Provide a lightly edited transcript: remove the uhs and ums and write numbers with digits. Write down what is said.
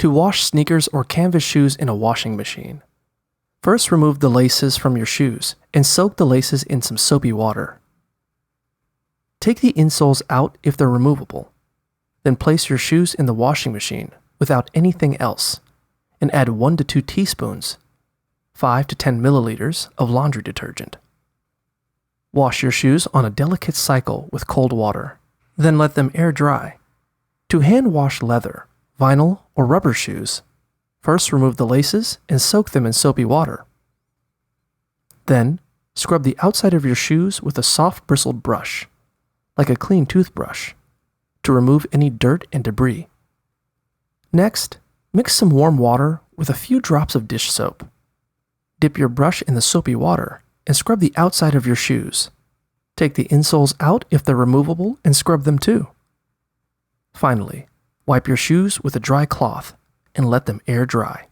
To wash sneakers or canvas shoes in a washing machine. First, remove the laces from your shoes and soak the laces in some soapy water. Take the insoles out if they're removable. Then place your shoes in the washing machine without anything else and add 1 to 2 teaspoons, 5 to 10 milliliters of laundry detergent. Wash your shoes on a delicate cycle with cold water, then let them air dry. To hand wash leather, vinyl, or rubber shoes, first remove the laces and soak them in soapy water. Then, scrub the outside of your shoes with a soft bristled brush, like a clean toothbrush, to remove any dirt and debris. Next, mix some warm water with a few drops of dish soap. Dip your brush in the soapy water and scrub the outside of your shoes. Take the insoles out if they're removable and scrub them too. Finally, wipe your shoes with a dry cloth and let them air dry.